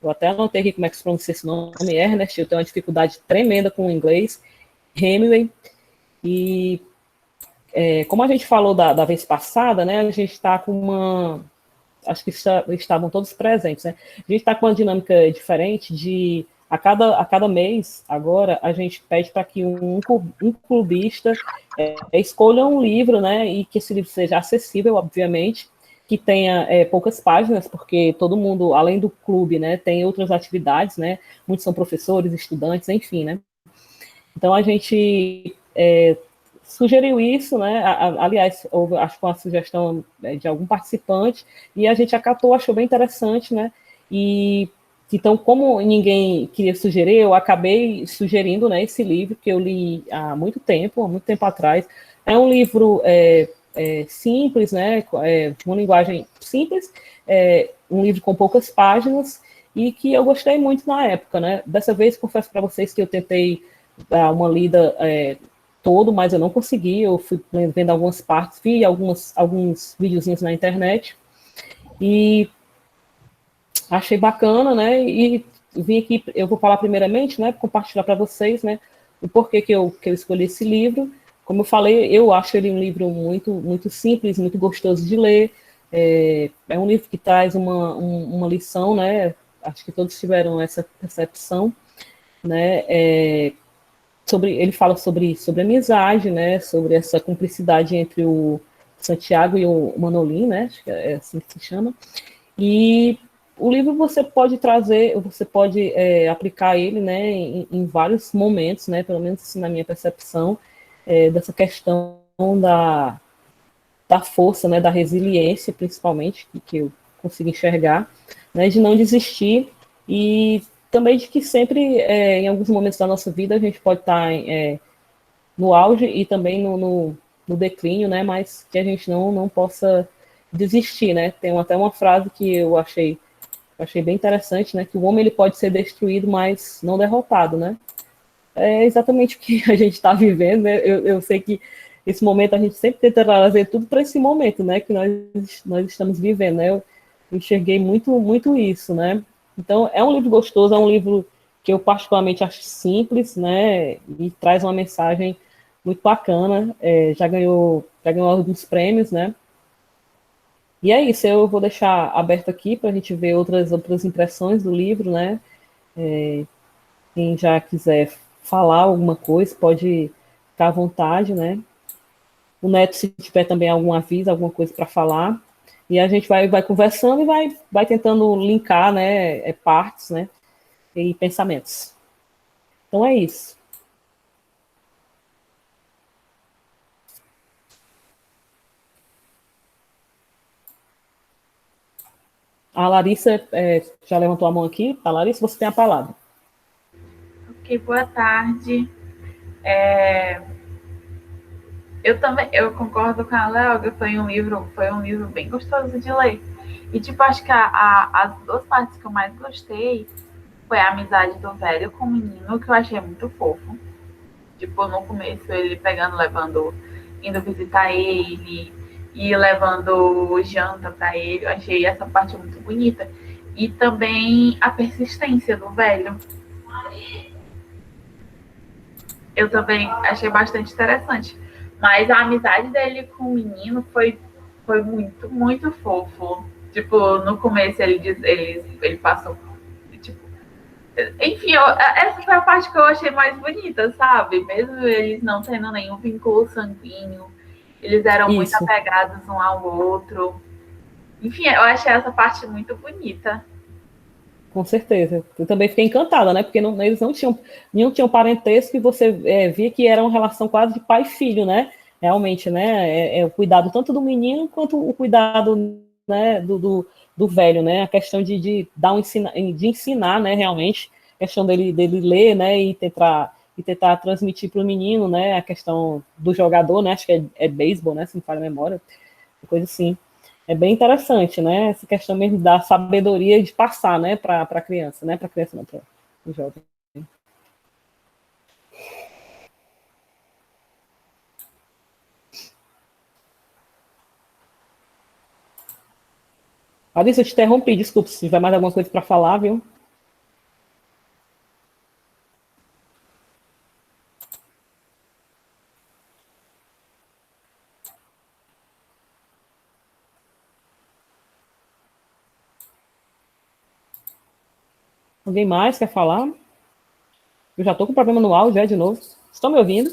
Eu até anotei aqui como é que se pronuncia esse nome, Ernest, eu tenho uma dificuldade tremenda com o inglês, Hemingway, e como a gente falou da vez passada, né, a gente está com uma... Acho que estavam todos presentes, né? A gente está com uma dinâmica diferente de... A cada mês, agora, a gente pede para que um clubista escolha um livro, né, e que esse livro seja acessível, obviamente, que tenha poucas páginas, porque todo mundo, além do clube, né, tem outras atividades, né? Muitos são professores, estudantes, enfim, né? Então, a gente sugeriu isso, né? Aliás, houve, acho que uma sugestão de algum participante, e a gente acatou, achou bem interessante, né? E então, como ninguém queria sugerir, eu acabei sugerindo, né, esse livro que eu li há muito tempo atrás. É um livro simples, né? Uma linguagem simples, um livro com poucas páginas, e que eu gostei muito na época, né? Dessa vez, confesso para vocês que eu tentei dar uma lida todo, mas eu não consegui, eu fui vendo algumas partes, vi alguns videozinhos na internet, e achei bacana, né, e vim aqui, eu vou falar primeiramente, né, compartilhar para vocês, né, o porquê que eu escolhi esse livro. Como eu falei, eu acho ele um livro muito, muito simples, muito gostoso de ler, um livro que traz uma lição, né, acho que todos tiveram essa percepção, né, ele fala sobre amizade, né, sobre essa cumplicidade entre o Santiago e o Manolin, né, acho que é assim que se chama, e o livro você pode trazer, você pode aplicar ele, né, em vários momentos, né, pelo menos assim, na minha percepção, dessa questão da força, né, da resiliência, principalmente, que eu consigo enxergar, né, de não desistir, e também de que sempre, em alguns momentos da nossa vida, a gente pode estar no auge e também no declínio, né, mas que a gente não possa desistir, né. Tem até uma frase que eu achei bem interessante, né, que o homem ele pode ser destruído, mas não derrotado, né. É exatamente o que a gente está vivendo, né. Eu sei que esse momento a gente sempre tenta trazer tudo para esse momento, né, que nós estamos vivendo, né. Eu enxerguei muito isso, né. Então, é um livro gostoso, é um livro que eu particularmente acho simples, né, e traz uma mensagem muito bacana, já ganhou alguns prêmios, né. E é isso, eu vou deixar aberto aqui para a gente ver outras impressões do livro, né. Quem já quiser falar alguma coisa, pode ficar à vontade, né. O Neto, se tiver também algum aviso, alguma coisa para falar, e a gente vai conversando e vai tentando linkar, né, partes, né, e pensamentos. Então é isso. A Larissa já levantou a mão aqui. A Larissa, você tem a palavra. Ok, boa tarde. Eu concordo com a Léo, foi um livro bem gostoso de ler. E tipo, acho que as duas partes que eu mais gostei foi a amizade do velho com o menino, que eu achei muito fofo. Tipo, no começo ele pegando, levando, indo visitar ele e levando janta para ele. Eu achei essa parte muito bonita. E também a persistência do velho. Eu também achei bastante interessante. Mas a amizade dele com o menino foi muito, muito fofo. Tipo, no começo ele passou. Tipo, enfim, essa foi a parte que eu achei mais bonita, sabe? Mesmo eles não tendo nenhum vínculo sanguíneo, eles eram muito Isso, apegados um ao outro. Enfim, eu achei essa parte muito bonita. com certeza. Eu também fiquei encantada, né? Porque eles não tinham parentesco, e você via que era uma relação quase de pai e filho, né? Realmente, né? O cuidado tanto do menino quanto o cuidado, né, do velho, né? A questão de dar de ensinar, né? Realmente, a questão dele ler, né? E tentar transmitir para o menino, né? A questão do jogador, né? Acho que é beisebol, né? Se me falha a memória, coisa assim. É bem interessante, né? Essa questão mesmo da sabedoria de passar, né, para a criança, né? Para a criança não, para o jovem. Alice, eu te interrompi, desculpe, se tiver mais alguma coisa para falar, viu? Alguém mais quer falar? Eu já estou com problema no áudio, de novo. Estão me ouvindo?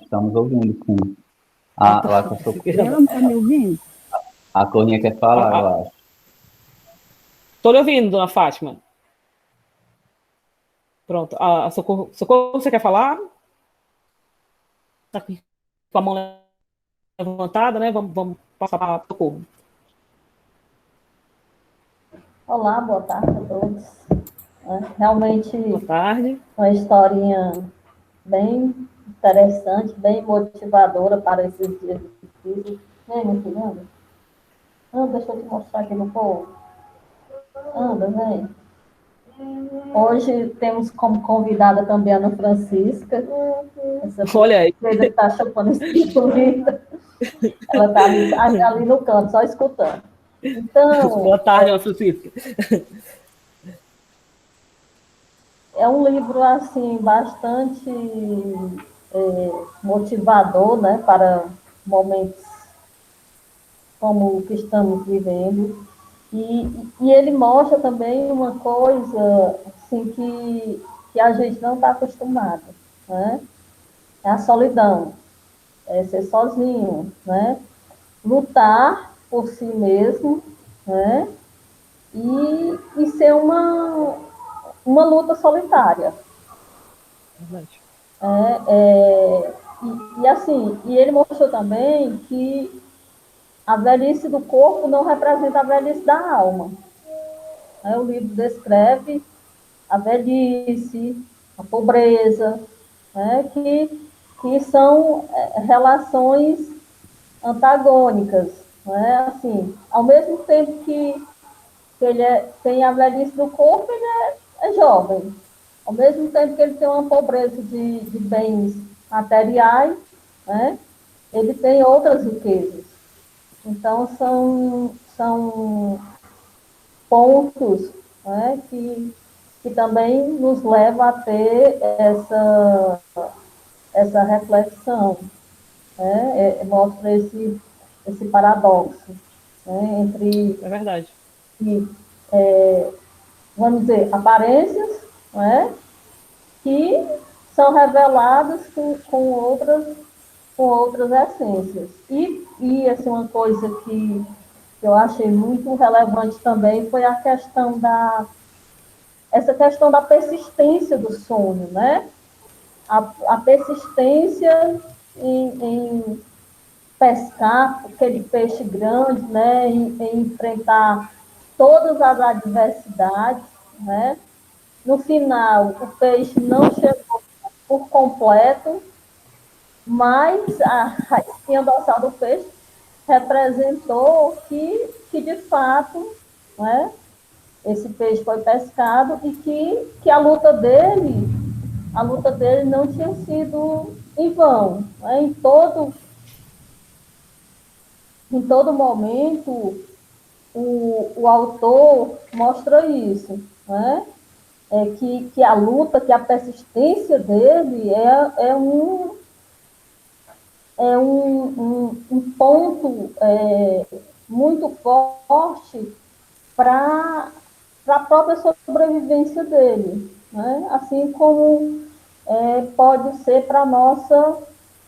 Estamos ouvindo, sim. Lá que eu sou... Ela não está me ouvindo? A Corrinha quer falar, eu acho. Estou lhe ouvindo, dona Fátima. Pronto. Socorro, você quer falar? Está aqui com a mão levantada, né? Vamos passar para Socorro. Olá, boa tarde a todos. Realmente, Boa tarde. uma historinha bem interessante, bem motivadora para esses dias difíceis. Vem, meu filho, anda. Anda, deixa eu te mostrar aqui no povo. Anda, vem. Hoje temos como convidada também a Ana Francisca. Olha aí. Essa está chupando esse bonita. Ela está ali no canto, só escutando. Então, boa tarde, Ana Francisca. É um livro, assim, bastante motivador, né, para momentos como o que estamos vivendo. E ele mostra também uma coisa, assim, que a gente não está acostumado, né? É a solidão, é ser sozinho, né? Lutar por si mesmo, né? E ser uma luta solitária. Assim, e ele mostrou também que a velhice do corpo não representa a velhice da alma. O livro descreve a velhice, a pobreza, que são relações antagônicas. Assim, ao mesmo tempo que ele tem a velhice do corpo, ele é jovem. Ao mesmo tempo que ele tem uma pobreza de bens materiais, né, ele tem outras riquezas. Então, são pontos, né, que também nos levam a ter essa reflexão, né, mostra esse paradoxo, né, entre... É verdade. Vamos dizer, aparências, né, que são reveladas com outras essências. E assim, uma coisa que eu achei muito relevante também foi essa questão da persistência do sonho, né? A persistência em pescar aquele peixe grande, né? Em enfrentar todas as adversidades, né? No final, o peixe não chegou por completo, mas a espinha dorsal do peixe representou que de fato, né, esse peixe foi pescado e que a luta dele não tinha sido em vão. Né? Em todo momento, o autor mostra isso, né? Que a luta, que a persistência dele é um ponto muito forte para a própria sobrevivência dele, né? Assim como pode ser para a nossa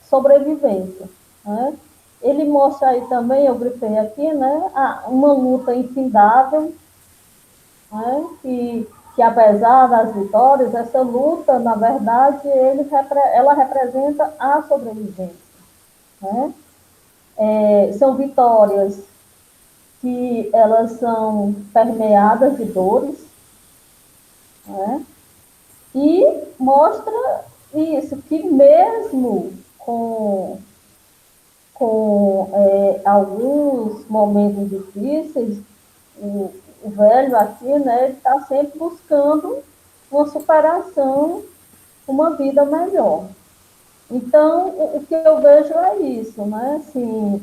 sobrevivência, né? Ele mostra aí também, eu grifei aqui, né, uma luta infindável, né, que apesar das vitórias, essa luta, na verdade, ela representa a sobrevivência. Né? São vitórias que elas são permeadas de dores, né? E mostra isso, que mesmo com alguns momentos difíceis, o velho aqui, né, ele está sempre buscando uma superação, uma vida melhor. Então, o que eu vejo é isso, né? Assim,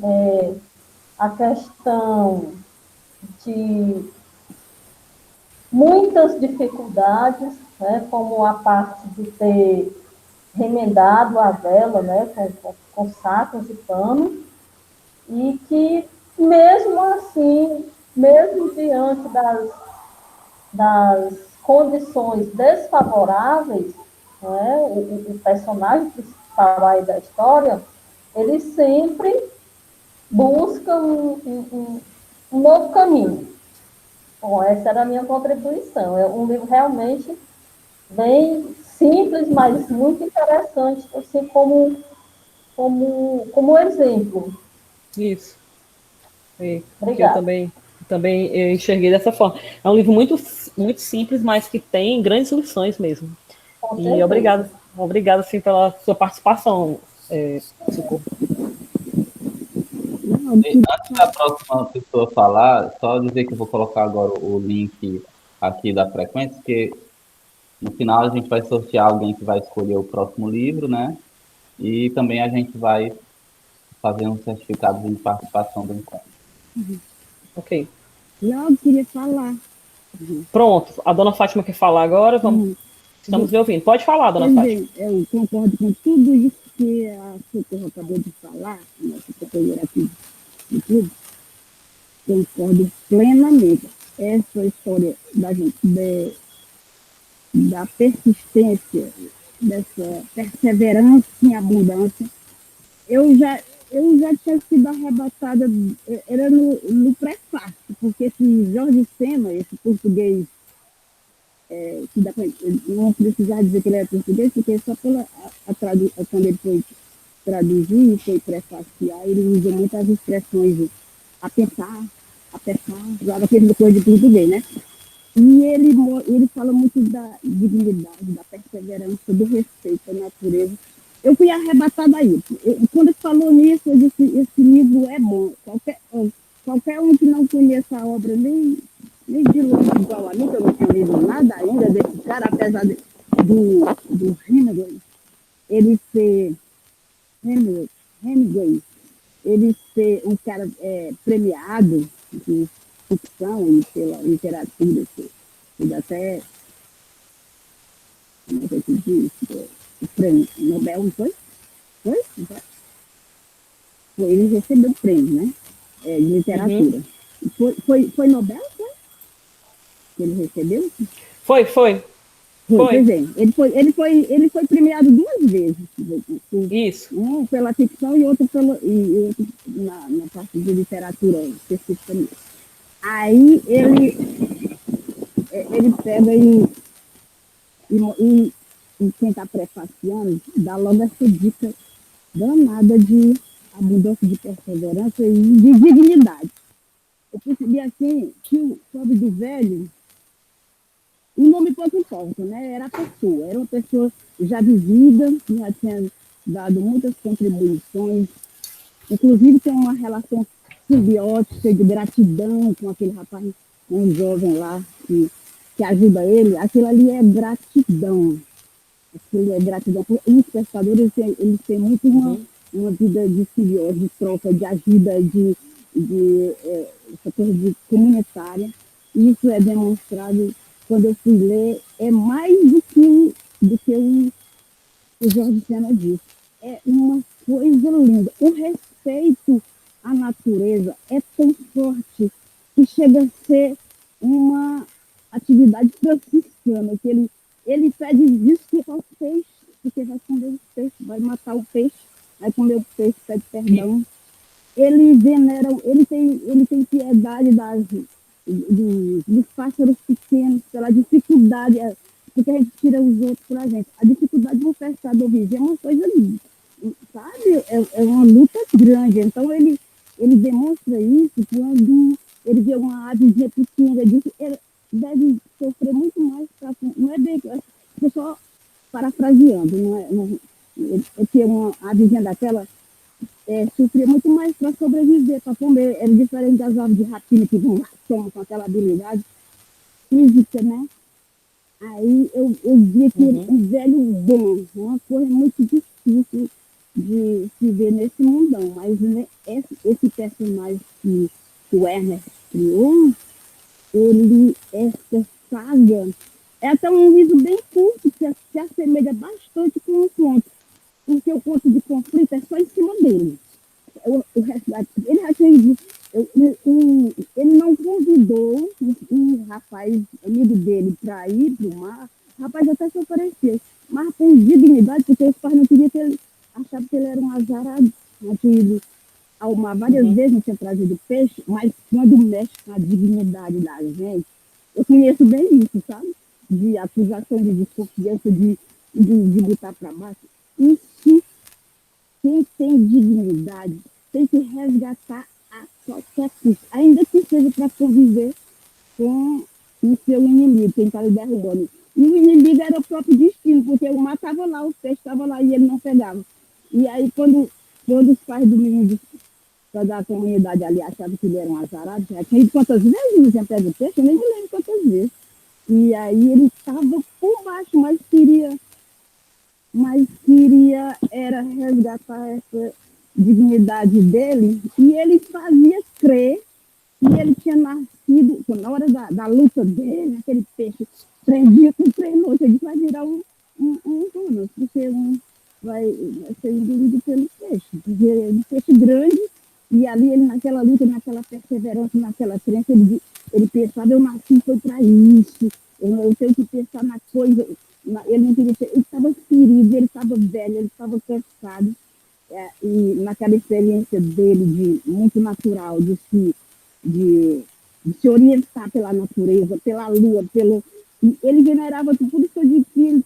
a questão de muitas dificuldades, né? Como a parte de ter remendado a vela, né? Com sacos de pano, e que, mesmo assim, mesmo diante das condições desfavoráveis, não é? O personagem principal aí da história, ele sempre busca um novo caminho. Bom, essa era a minha contribuição. É um livro realmente bem simples, mas muito interessante, assim, como exemplo. Isso. Que eu Obrigada. também eu enxerguei dessa forma. É um livro muito, muito simples, mas que tem grandes lições mesmo. Com E certeza. obrigado assim, pela sua participação, Socorro. Antes da próxima pessoa falar, só dizer que eu vou colocar agora o link aqui da frequência, porque no final a gente vai sortear alguém que vai escolher o próximo livro, né? E também a gente vai fazer um certificado de participação do encontro. Ok. Não, eu queria falar. Pronto. A dona Fátima quer falar agora. Estamos lhe ouvindo. Pode falar, dona Fátima. Eu concordo com tudo isso que a Socorro acabou de falar, nossa companheira aqui de tudo. Concordo plenamente. Essa história da gente, da persistência, dessa perseverança em abundância, eu já tinha sido arrebatada, era no prefácio, porque esse Jorge Sena, esse português, que dá pra, não precisar dizer que ele é português, porque só quando ele foi traduzir e foi prefaciar, ele usa muitas expressões de apertar, usava aquele coisa de português, né? E ele fala muito da dignidade, da perseverança, do respeito à natureza. Eu fui arrebatada aí. Quando ele falou nisso, eu disse, esse livro é bom. Qualquer um que não conheça a obra, nem de longe igual a mim, que eu não tinha lido nada ainda desse cara, apesar do Hemingway, ele ser Hemingway, ele ser um cara premiado de ficção e pela literatura, que até, como é que se diz, o prêmio Nobel, não foi? Foi? Ele recebeu o prêmio, né? De literatura. Foi Nobel, foi? Que ele recebeu? Foi. Pois é, ele foi premiado 2 vezes. Isso. Um pela ficção e outro, na parte de literatura especificamente. Aí ele pega e quem está prefaciando dá logo essa dica danada de abundância de perseverança e de dignidade. Eu percebi assim que o pobre do velho, o nome pouco importa, né? Era a pessoa, era uma pessoa já vivida, que já tinha dado muitas contribuições, inclusive tem uma relação simbiótica de gratidão com aquele rapaz, um jovem lá que ajuda ele. Aquilo ali é gratidão. Aquilo é gratidão. Os pescadores, eles têm muito uma vida de simbiose, de troca, de ajuda, essa coisa de comunitária. Isso é demonstrado quando eu fui ler, é mais do que o Jorge Sena disse. É uma coisa linda. O respeito à natureza é tão forte que chega a ser uma atividade franciscana, que ele pede desculpa aos peixes, porque vai comer os peixes, vai matar o peixe, vai comer o peixe, pede perdão. Ele venera, ele tem piedade dos pássaros pequenos, pela dificuldade, porque a gente tira os outros para a gente. A dificuldade de um pescador viver é uma coisa, sabe? É uma luta grande. Então, ele demonstra isso quando ele vê uma avezinha pequena, ele deve sofrer muito mais. Não é bem. Estou só parafraseando, é que uma avezinha daquela sofria muito mais para sobreviver, para comer. Era diferente das aves de rapina que vão lá, tomam com aquela habilidade física, né? Aí eu vi que um velho bom, uma coisa muito difícil de se ver nesse mundão. Mas né, esse personagem que o Ernest criou, essa saga, é até um livro bem curto, que se assemelha bastante com um conto, porque o conto de conflito é só em cima dele. O resto, ele já tinha ele não conviveu rapaz, amigo dele, para ir para o mar, o rapaz até se ofereceu, mas com dignidade, porque os pais não queriam que ele, achava que ele era um azarado, não tinha ido ao mar várias vezes, não tinha trazido peixe, mas quando mexe com a dignidade da gente, eu conheço bem isso, sabe? De acusação, de desconfiança, de botar para baixo. Isso, quem tem dignidade, tem que resgatar a qualquer custo, ainda que seja para conviver com o seu inimigo, quem está lhe derrubando. E o inimigo era o próprio destino, porque o mar estava lá, o peixe estava lá e ele não pegava. E aí, quando os pais do menino, quando a comunidade ali achava que ele era um azarado, já tinha ido quantas vezes no Centro do Peixe, eu nem me lembro quantas vezes. E aí ele estava por baixo, mas queria era resgatar essa dignidade dele, e ele fazia crer que ele tinha nascido, na hora da luta dele, aquele peixe, 3 dias com 3 noites, ele vai virar um dono, porque vai ser engolido pelo peixe, porque é um peixe grande, e ali ele naquela luta, naquela perseverança, naquela crença, ele pensava, eu nasci foi para isso, eu tenho que pensar na coisa, ele não queria ele estava ferido, ele estava velho, ele estava cansado, e naquela experiência dele, muito natural, de, de se orientar pela natureza, pela lua, e ele venerava tudo. Por isso eu digo que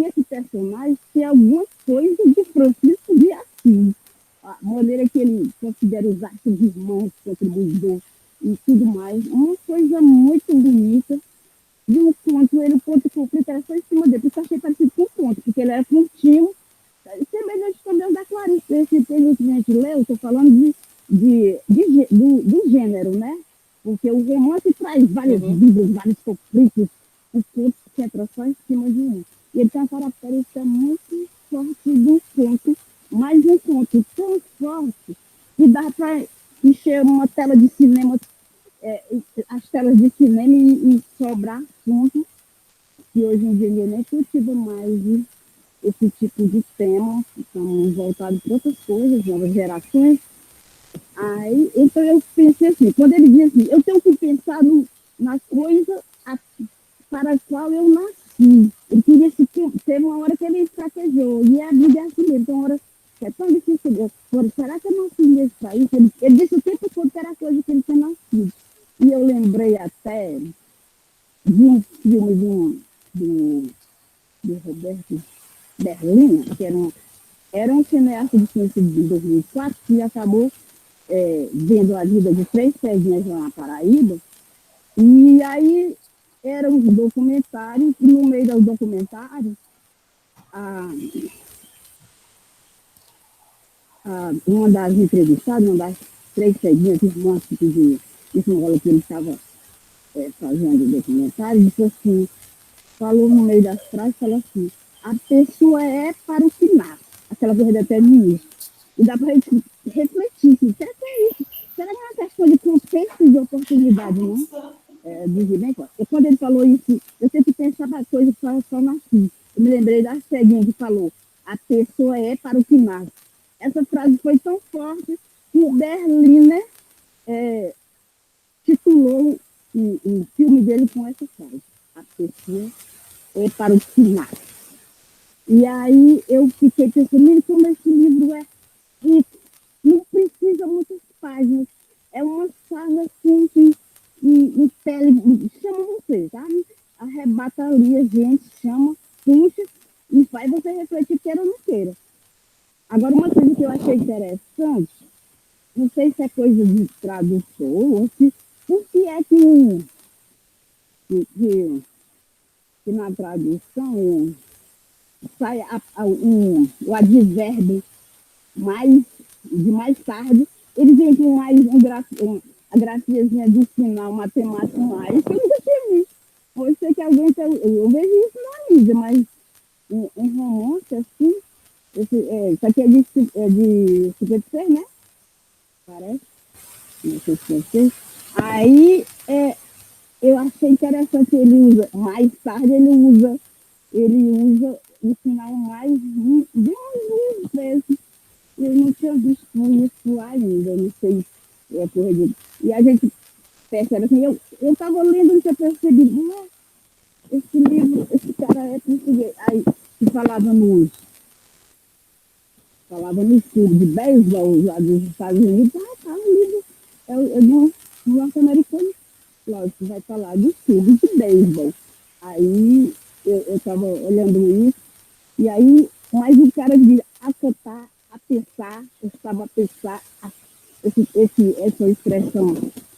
esse personagem tem alguma coisa de Francisco de Assis. A maneira que ele considera os atos dos irmãos, contribuidor e tudo mais. Uma coisa muito bonita. De um conto, o ponto de conflito era só em cima dele, por isso eu achei parecido com um conto, porque ele era contínuo, semelhante também ao da Clarice, esse texto que a gente leu, estou falando do gênero, né? Porque o romance traz várias vidas, vários conflitos, os contos se centram só em cima de um. E ele tem uma característica muito forte do conto, mas um conto tão forte que dá para encher uma tela de cinema, as telas de cinema e sobrar assunto, que hoje em dia ninguém nem cultiva mais esse tipo de tema, estão voltados para outras coisas, novas gerações. Aí, então eu pensei assim, quando ele diz assim, eu tenho que pensar na coisa para a qual eu nasci. Ele queria teve uma hora que ele fraquejou, e a vida é assim mesmo, então uma hora é tão difícil. Será que eu nasci mesmo para isso? Ele disse o tempo todo que era a coisa que ele tinha nascido. E eu lembrei até de um filme do Roberto Berlina, que era um cineasta de ciência de 2004, que acabou vendo a vida de 3 pezinhas lá na Paraíba, e aí eram uns documentários, e no meio dos documentários, uma das entrevistadas, uma das 3 pezinhas, irmãs que pediu esmola que ele estava fazendo o documentário, disse assim, falou no meio das frases, falou assim, a pessoa é para o que nasce, aquela coisa até no início. E dá para a gente refletir, assim, será que é isso? Será que é uma questão de contexto e de oportunidade, não? Dizer bem, e quando ele falou isso, eu sempre pensava a coisa que só nasci. Eu me lembrei da ceguinha que falou, a pessoa é para o que nasce. Essa frase foi tão forte que o Berliner titulou o filme dele com essa frase, a pessoa é para o que nasce. E aí eu fiquei pensando, como esse livro é rico, não precisa muitas páginas, é uma saga assim que pele, chama você, sabe? Arrebata ali a gente, chama, puxa e faz você refletir, queira ou não queira. Agora, uma coisa que eu achei interessante, não sei se é coisa de tradutor, ou se, por que é que na tradução sai o advérbio de mais tarde, eles vêm com mais a grafiazinha do final, matemática mais, que eu nunca tinha visto. Pode ser que alguém eu vejo isso na mídia, mas em romance, assim, isso aqui é de 56, né? Parece. Não sei se você. Aí, eu achei interessante, ele usa, mais tarde ele usa o sinal mais de 2 vezes. Eu não tinha visto isso ainda, não sei, corrigido. E a gente percebe assim, eu estava lendo e eu percebi, esse livro, esse cara é português. Aí, que falava no estudo de beisebol lá dos Estados Unidos, tá no livro, é de um norte-americano, lógico, vai falar de estudo de beisebol. Aí, eu estava olhando isso, e aí, mas o cara diz acatar, a pensar, eu estava a pensar, essa expressão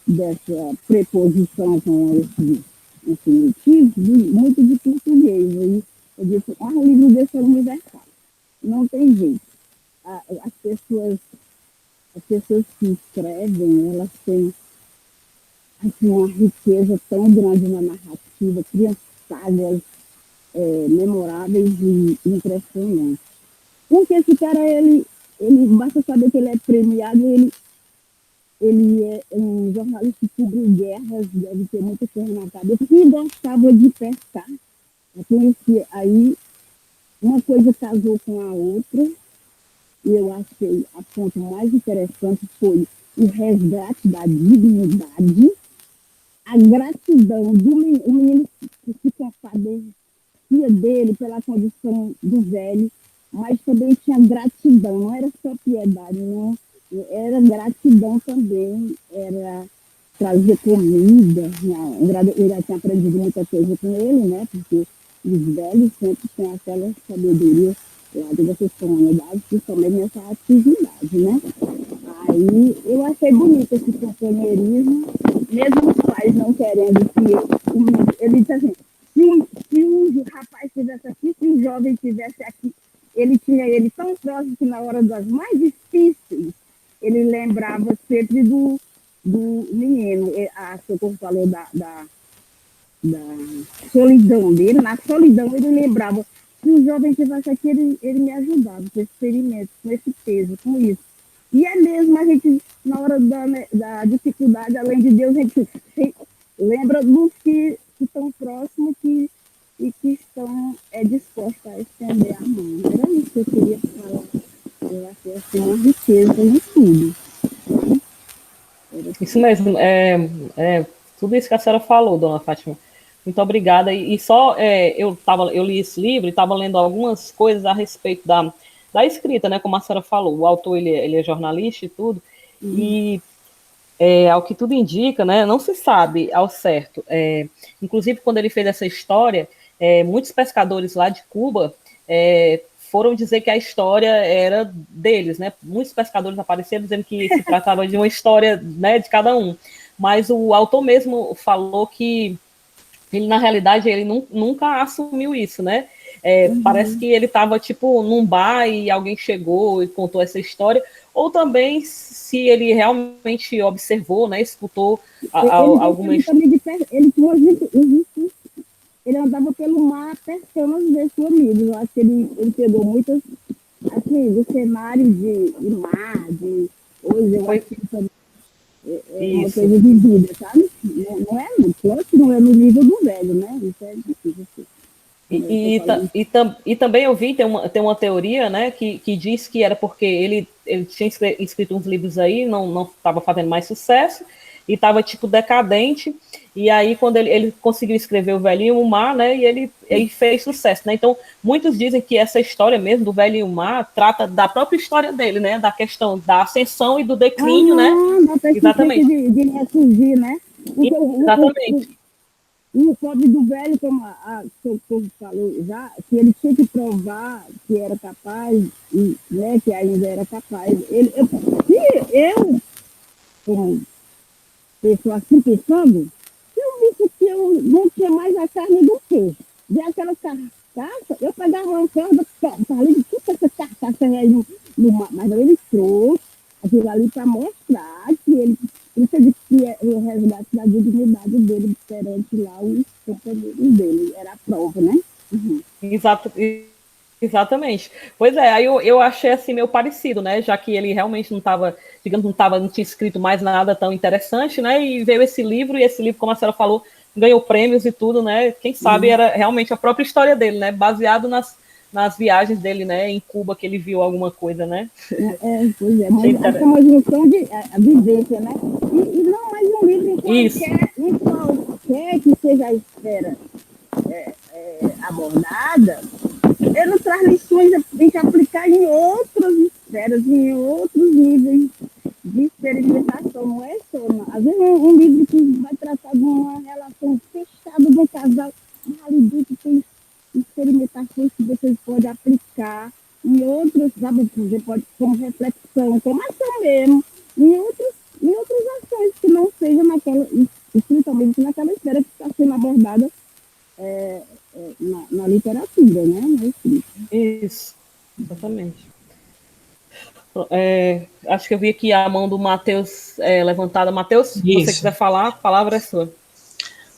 dessa preposição com esse infinitivo, muito de português. Aí eu disse, um livro desse é universal. Não tem jeito. As pessoas que escrevem, elas têm assim, uma riqueza tão grande na narrativa, criam sagas memoráveis e impressionantes. Porque esse cara, ele basta saber que ele é premiado, ele é um jornalista que cobre guerras, deve ter muita coisa na cabeça, e gostava de pescar. Eu conheci aí, uma coisa casou com a outra, e eu achei a ponto mais interessante foi o resgate da dignidade, a gratidão do menino que se compadecia dele pela condição do velho, mas também tinha gratidão, não era só piedade, não, era gratidão também, era trazer comida, ele já tinha aprendido muita coisa com ele, né, porque os velhos sempre têm aquela sabedoria lá dessas comunidades, principalmente nessa atividade, né. Aí eu achei bonito esse companheirismo, mesmo os pais não querendo que ele disse assim, se o rapaz estivesse aqui, se o jovem estivesse aqui, ele tinha ele tão próximo que na hora das mais difíceis, ele lembrava sempre do menino. A Socorro falou da solidão dele, na solidão ele lembrava, se o jovem estivesse aqui, ele me ajudava com esse experimento, com esse peso, com isso. E é mesmo, a gente, na hora da dificuldade, além de Deus, a gente lembra dos que estão próximos e que estão dispostos a estender a mão. Era isso que eu queria falar. Eu achei assim, uma riqueza em tudo. Isso mesmo. Tudo isso que a senhora falou, dona Fátima. Muito obrigada. E só eu li esse livro e estava lendo algumas coisas a respeito da escrita, né? Como a senhora falou, o autor ele é jornalista e tudo, e ao que tudo indica, né? Não se sabe ao certo. Inclusive, quando ele fez essa história, muitos pescadores lá de Cuba foram dizer que a história era deles, né? Muitos pescadores apareceram dizendo que se tratava de uma história, né, de cada um. Mas o autor mesmo falou que ele, na realidade, ele nunca assumiu isso, né? Parece que ele estava, tipo, num bar e alguém chegou e contou essa história, ou também se ele realmente observou, né, escutou algumas... Ele andava pelo mar pescando os meus amigos. Eu acho que ele pegou muitas, assim, do cenário de mar, de hoje, eu acho que ele também uma coisa de vida, sabe? Não é, claro que não é no nível do velho, né? Isso é difícil. E também eu vi, tem uma teoria, né, que diz que era porque ele tinha escrito uns livros aí, não estava fazendo mais sucesso, e estava, tipo, decadente, e aí quando ele conseguiu escrever O Velho e o Mar, né, e ele fez sucesso, né, então muitos dizem que essa história mesmo do Velho e o Mar trata da própria história dele, né, da questão da ascensão e do declínio, né, exatamente. De ressurgir, né? Exatamente. E o pobre do velho, como o povo falou já, que ele tinha que provar que era capaz, e, né, que ainda era capaz. Eu como pessoa assim pensando, eu disse que eu não tinha mais a carne do peixe. De aquela carcaça, eu pegava uma corda, falei de toda essa carcaça aí no mar, mas ele trouxe aquilo ali para mostrar que ele disse que o resgate da dignidade dele perante lá os companheiros dele. Era a prova, né? Uhum. Exatamente. Pois é, aí eu achei assim meio parecido, né? Já que ele realmente não estava, digamos, não tinha escrito mais nada tão interessante, né? E veio esse livro, e esse livro, como a senhora falou, ganhou prêmios e tudo, né? Quem sabe era realmente a própria história dele, né? Baseado nas viagens dele, né, em Cuba, que ele viu alguma coisa, né? Pois é, mas é uma junção de a vivência, né? E não mais um livro em qualquer que seja a esfera abordada, ele traz lições a gente aplicar em outras esferas, em outros níveis de experimentação, não é só. Às vezes um livro que vai tratar de uma relação fechada de um casal, ali dentro tem experimentações que você pode aplicar em outros, sabe, você pode, como reflexão, como ação mesmo, em outras ações que não sejam naquela, especialmente naquela esfera que está sendo abordada na literatura, né? Na escrita. Isso, exatamente. Acho que eu vi aqui a mão do Matheus levantada. Matheus, se você quiser falar, a palavra é sua.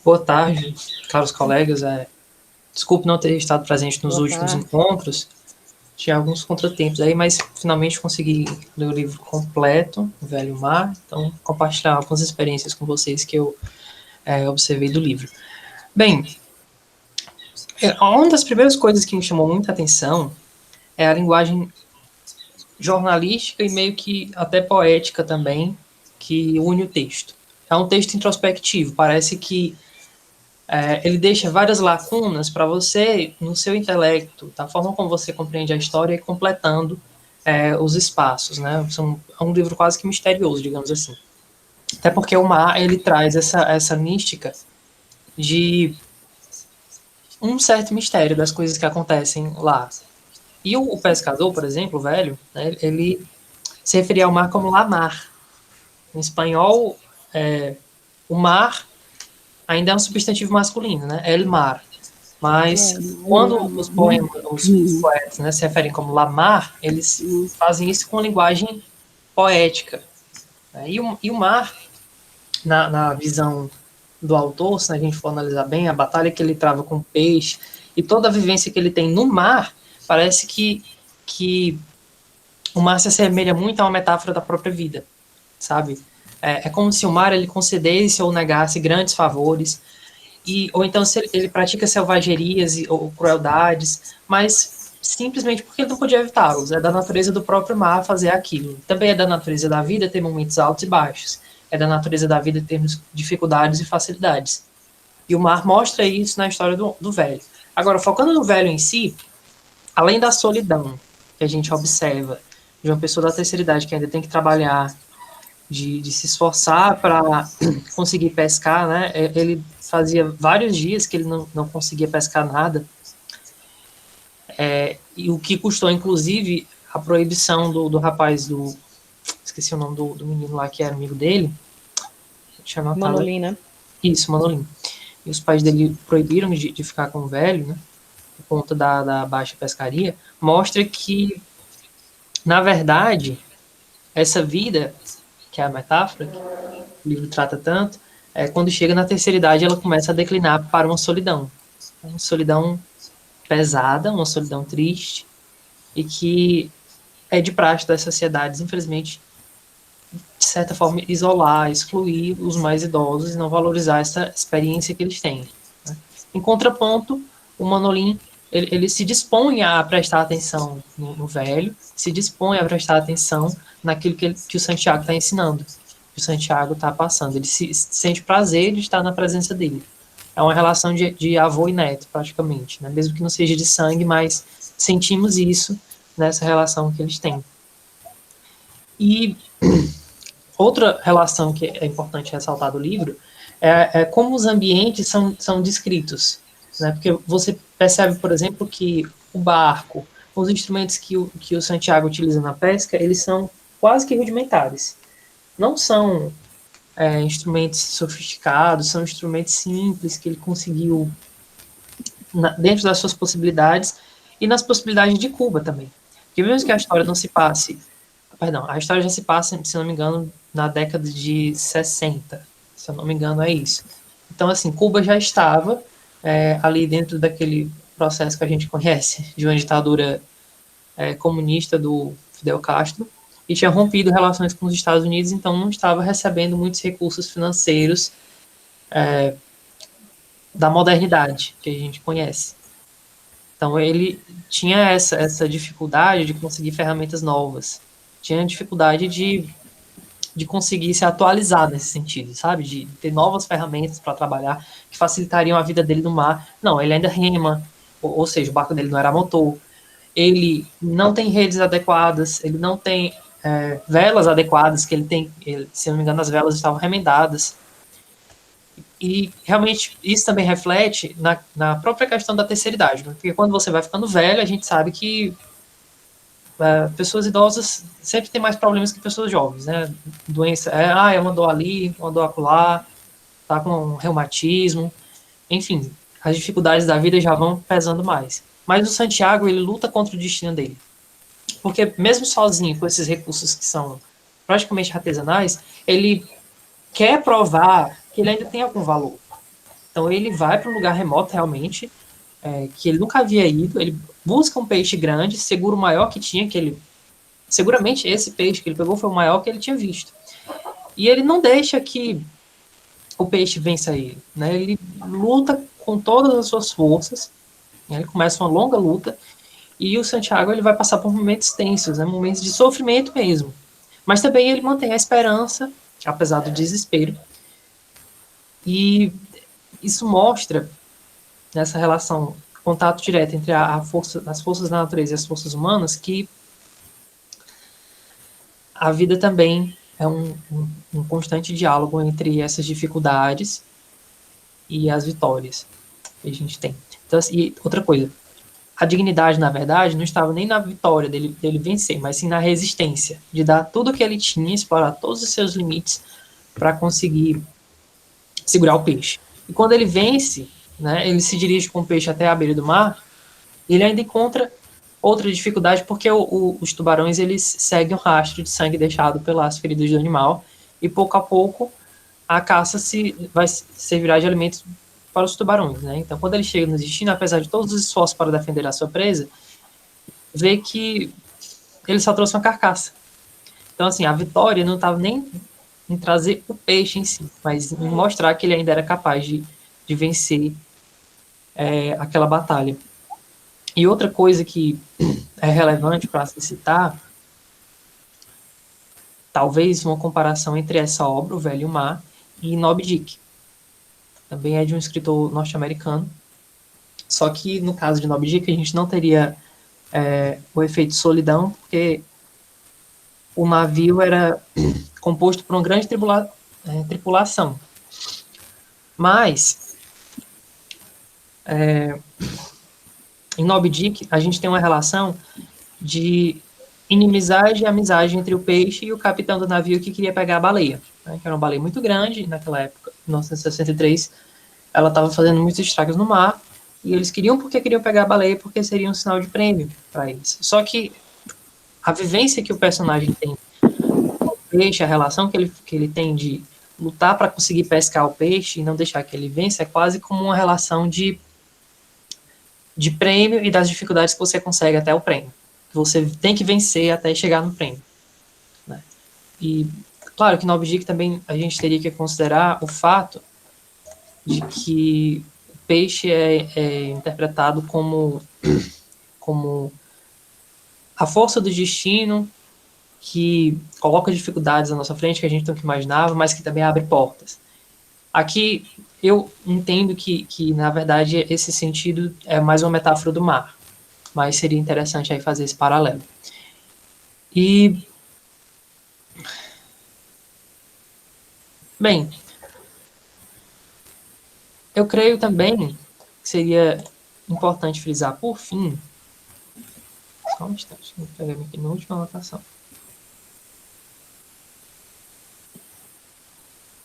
Boa tarde, caros colegas. Desculpe não ter estado presente nos últimos encontros. Tinha alguns contratempos aí, mas finalmente consegui ler o livro completo, O Velho Mar. Então, compartilhar algumas experiências com vocês que eu observei do livro. Bem, uma das primeiras coisas que me chamou muita atenção é a linguagem jornalística e meio que até poética também, que une o texto. É um texto introspectivo, parece que ele deixa várias lacunas para você, no seu intelecto, da forma como você compreende a história, e completando os espaços, né? É um livro quase que misterioso, digamos assim. Até porque o mar, ele traz essa mística de um certo mistério das coisas que acontecem lá. E o pescador, por exemplo, o velho, né, ele se referia ao mar como la mar. Em espanhol, o mar ainda é um substantivo masculino, né? El mar. Mas quando os poetas, né, se referem como la mar, eles fazem isso com linguagem poética. E o mar, na visão do autor, se a gente for analisar bem, a batalha que ele trava com o peixe e toda a vivência que ele tem no mar, parece que o mar se assemelha muito a uma metáfora da própria vida, sabe? É como se o mar ele concedesse ou negasse grandes favores, ou então se ele pratica selvagerias ou crueldades, mas simplesmente porque ele não podia evitá-los. É da natureza do próprio mar fazer aquilo. Também é da natureza da vida ter momentos altos e baixos. É da natureza da vida termos dificuldades e facilidades. E o mar mostra isso na história do velho. Agora, focando no velho em si, além da solidão que a gente observa de uma pessoa da terceira idade que ainda tem que trabalhar, de se esforçar para conseguir pescar, né? Ele fazia vários dias que ele não conseguia pescar nada, e o que custou, inclusive, a proibição do rapaz esqueci o nome do menino lá que era amigo dele. Manolim, né? Isso, Manolim. E os pais dele proibiram de ficar com o velho, né? Por conta da baixa pescaria. Mostra que, na verdade, essa vida, que é a metáfora que o livro trata tanto, quando chega na terceira idade, ela começa a declinar para uma solidão. Uma solidão pesada, uma solidão triste, e que é de praxe das sociedades, infelizmente, de certa forma, isolar, excluir os mais idosos e não valorizar essa experiência que eles têm. Né? Em contraponto, o Manolim, ele se dispõe a prestar atenção no velho, se dispõe a prestar atenção naquilo que o Santiago está ensinando, que o Santiago está passando. Ele sente prazer de estar na presença dele. É uma relação de avô e neto, praticamente, né? Mesmo que não seja de sangue, mas sentimos isso nessa relação que eles têm. E outra relação que é importante ressaltar do livro é como os ambientes são descritos, né? Porque você percebe, por exemplo, que o barco, os instrumentos que o Santiago utiliza na pesca, eles são quase que rudimentares. Não são instrumentos sofisticados, são instrumentos simples que ele conseguiu dentro das suas possibilidades e nas possibilidades de Cuba também. Porque mesmo que a história não se passe... Perdão, a história já se passa, se não me engano, na década de 60. Se eu não me engano, é isso. Então, assim, Cuba já estava ali dentro daquele processo que a gente conhece, de uma ditadura comunista do Fidel Castro, e tinha rompido relações com os Estados Unidos, então não estava recebendo muitos recursos financeiros da modernidade que a gente conhece. Então, ele tinha essa dificuldade de conseguir ferramentas novas, tinha dificuldade de conseguir se atualizar nesse sentido, sabe? De ter novas ferramentas para trabalhar que facilitariam a vida dele no mar. Não, ele ainda rema, ou seja, o barco dele não era a motor. Ele não tem redes adequadas, ele não tem velas adequadas, que se eu não me engano, as velas estavam remendadas. E realmente isso também reflete na própria questão da terceira idade, né? Porque quando você vai ficando velho, a gente sabe que pessoas idosas sempre têm mais problemas que pessoas jovens, né? Doença, é uma dor ali, uma dor acolá, tá com um reumatismo, enfim, as dificuldades da vida já vão pesando mais. Mas o Santiago, ele luta contra o destino dele. Porque mesmo sozinho, com esses recursos que são praticamente artesanais, ele quer provar que ele ainda tem algum valor. Então ele vai para um lugar remoto realmente, que ele nunca havia ido, ele busca um peixe grande, segura o maior que tinha, seguramente esse peixe que ele pegou foi o maior que ele tinha visto. E ele não deixa que o peixe vença ele, né? Ele luta com todas as suas forças, ele começa uma longa luta, e o Santiago ele vai passar por momentos tensos, né? Momentos de sofrimento mesmo. Mas também ele mantém a esperança, apesar do desespero. E isso mostra, nessa relação, contato direto entre as forças da natureza e as forças humanas, que a vida também é um constante diálogo entre essas dificuldades e as vitórias que a gente tem. Então, e outra coisa, a dignidade, na verdade, não estava nem na vitória dele vencer, mas sim na resistência, de dar tudo o que ele tinha, explorar todos os seus limites para conseguir segurar o peixe. E quando ele vence, né, ele se dirige com o peixe até a beira do mar, ele ainda encontra outra dificuldade, porque os tubarões eles seguem o rastro de sangue deixado pelas feridas do animal, e pouco a pouco a caça vai servirá de alimento para os tubarões, né? Então, quando ele chega no destino, apesar de todos os esforços para defender a sua presa, vê que ele só trouxe uma carcaça. Então, assim, a vitória não estava nem em trazer o peixe em si, mas em mostrar que ele ainda era capaz de vencer aquela batalha. E outra coisa que é relevante para se citar, talvez uma comparação entre essa obra, O Velho e o Mar, e Moby Dick. Também é de um escritor norte-americano. Só que, no caso de Moby Dick, a gente não teria o efeito solidão, porque o navio era composto por uma grande tripulação. Mas, em Moby Dick, a gente tem uma relação de inimizade e amizade entre o peixe e o capitão do navio que queria pegar a baleia, né, que era uma baleia muito grande naquela época, em 1963, ela estava fazendo muitos estragos no mar, e eles queriam pegar a baleia porque seria um sinal de prêmio para eles. Só que a vivência que o personagem tem com o peixe, a relação que ele tem de lutar para conseguir pescar o peixe e não deixar que ele vença, é quase como uma relação de prêmio e das dificuldades que você consegue até o prêmio. Você tem que vencer até chegar no prêmio, né? E, claro, que no Moby Dick também a gente teria que considerar o fato de que o peixe é interpretado como a força do destino que coloca dificuldades na nossa frente que a gente nunca imaginava, mas que também abre portas. Aqui, eu entendo que na verdade, esse sentido é mais uma metáfora do mar, mas seria interessante aí fazer esse paralelo. E, bem, eu creio também que seria importante frisar, por fim, só um instante, vou pegar aqui na última anotação,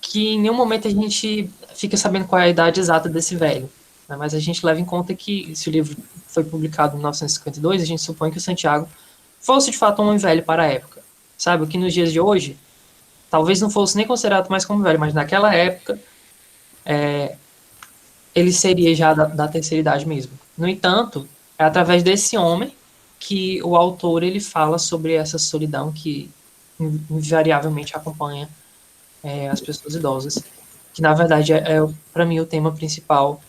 que em nenhum momento a gente fica sabendo qual é a idade exata desse velho, né? Mas a gente leva em conta que, se o livro foi publicado em 1952, a gente supõe que o Santiago fosse de fato um homem velho para a época, sabe? O que nos dias de hoje talvez não fosse nem considerado mais como velho, mas naquela época ele seria já da terceira idade mesmo. No entanto, é através desse homem que o autor ele fala sobre essa solidão que invariavelmente acompanha as pessoas idosas, que na verdade é para mim o tema principal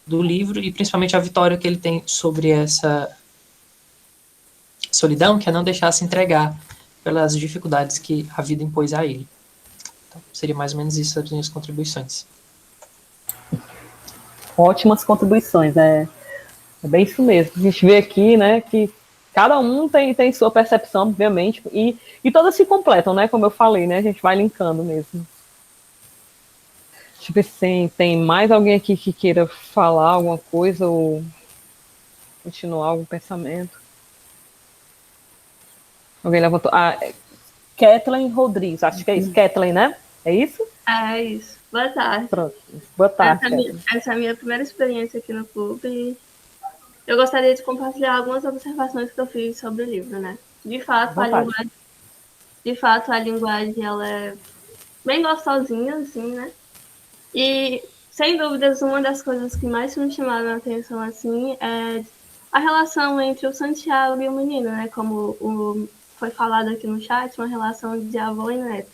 do livro e principalmente a vitória que ele tem sobre essa solidão, que é não deixar se entregar pelas dificuldades que a vida impôs a ele. Então, seria mais ou menos isso as minhas contribuições. Ótimas contribuições, é bem isso mesmo. A gente vê aqui, né, que cada um tem sua percepção, obviamente, e todas se completam, né, como eu falei, né, a gente vai linkando mesmo. Deixa eu ver se tem mais alguém aqui que queira falar alguma coisa ou continuar algum pensamento. Alguém levantou. Kathleen Rodrigues, acho que é isso. Kathleen, né? É isso? É isso. Boa tarde. Pronto. Boa tarde. Essa é a minha primeira experiência aqui no clube. Eu gostaria de compartilhar algumas observações que eu fiz sobre o livro, né? De fato, a linguagem ela é bem gostosinha, assim, né? E, sem dúvidas, uma das coisas que mais me chamaram a atenção, assim, é a relação entre o Santiago e o menino, né? Como foi falado aqui no chat, uma relação de avô e neto.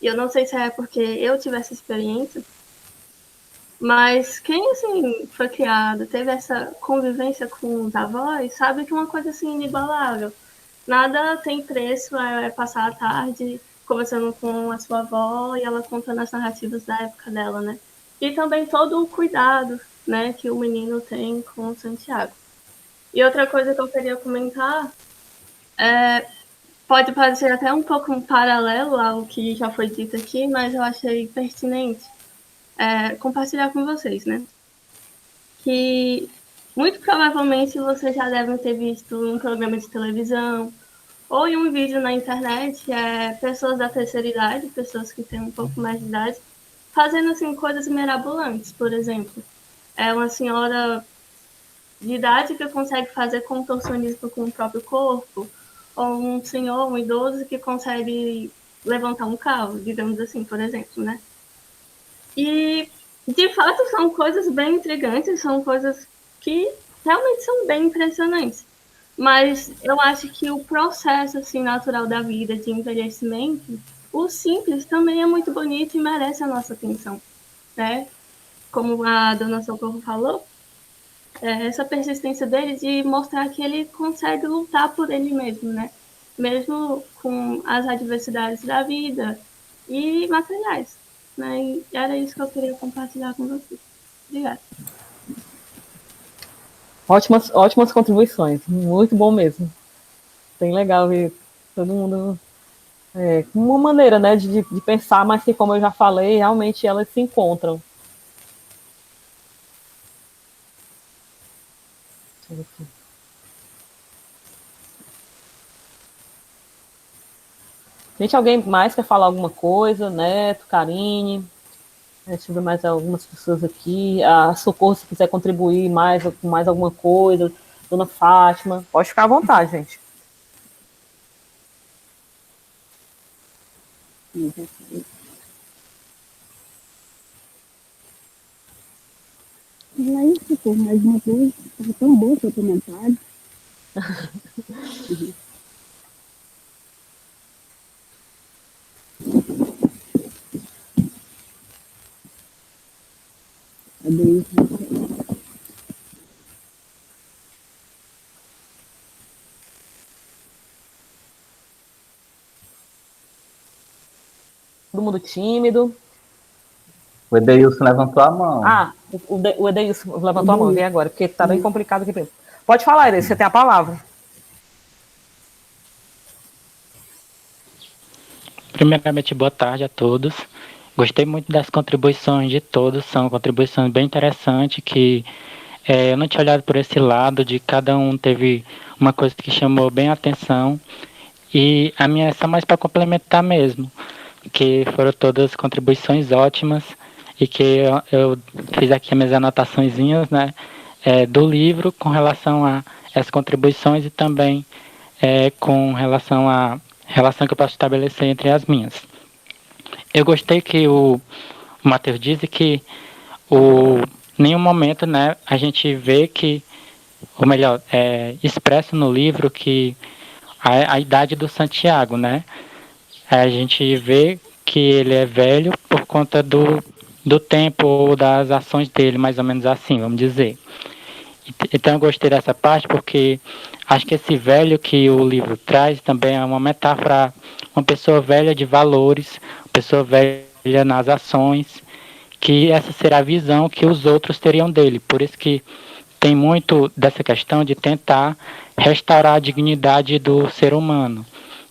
E eu não sei se é porque eu tive essa experiência, mas quem, assim, foi criado, teve essa convivência com os avós, sabe que é uma coisa, assim, inigualável. Nada tem preço, passar a tarde conversando com a sua avó e ela contando as narrativas da época dela, né? E também todo o cuidado, né, que o menino tem com o Santiago. E outra coisa que eu queria comentar pode parecer até um pouco um paralelo ao que já foi dito aqui, mas eu achei pertinente compartilhar com vocês, né? Que muito provavelmente vocês já devem ter visto um programa de televisão ou em um vídeo na internet, pessoas da terceira idade, pessoas que têm um pouco mais de idade, fazendo assim coisas mirabolantes, por exemplo. É uma senhora de idade que consegue fazer contorcionismo com o próprio corpo, ou um senhor, um idoso que consegue levantar um carro, digamos assim, por exemplo, né? E, de fato, são coisas bem intrigantes, são coisas que realmente são bem impressionantes. Mas eu acho que o processo assim, natural da vida, de envelhecimento, o simples também é muito bonito e merece a nossa atenção, né? Como a dona Socorro falou, essa persistência dele de mostrar que ele consegue lutar por ele mesmo, né? Mesmo com as adversidades da vida e materiais, né? E era isso que eu queria compartilhar com vocês. Obrigada. Ótimas contribuições, muito bom mesmo. Bem legal ver todo mundo com uma maneira, né, de pensar, mas que, como eu já falei, realmente elas se encontram. Gente, alguém mais quer falar alguma coisa? Neto, Karine? Deixa eu ver mais algumas pessoas aqui. A Socorro, se quiser contribuir com mais alguma coisa. Dona Fátima, pode ficar à vontade, gente. Falar isso, por mais uma coisa, estava tão bom o seu comentário. Cadê isso? Todo mundo tímido. O Edeilson levantou a mão. O Edeilson levantou a mão, vem agora, porque está bem complicado aqui. Pode falar, Edeilson, você tem a palavra. Primeiramente, boa tarde a todos. Gostei muito das contribuições de todos, são contribuições bem interessantes, que eu não tinha olhado por esse lado, de cada um teve uma coisa que chamou bem a atenção, e a minha é só mais para complementar mesmo, que foram todas contribuições ótimas, e que eu fiz aqui as minhas anotaçõezinhas, né, do livro com relação a essas contribuições e também com relação à relação que eu posso estabelecer entre as minhas. Eu gostei que o Matheus disse que nenhum momento, né, a gente vê que, ou melhor, expresso no livro que a idade do Santiago, né? A gente vê que ele é velho por conta do tempo ou das ações dele, mais ou menos assim, vamos dizer. Então eu gostei dessa parte porque acho que esse velho que o livro traz também é uma metáfora, uma pessoa velha de valores, uma pessoa velha nas ações, que essa será a visão que os outros teriam dele. Por isso que tem muito dessa questão de tentar restaurar a dignidade do ser humano.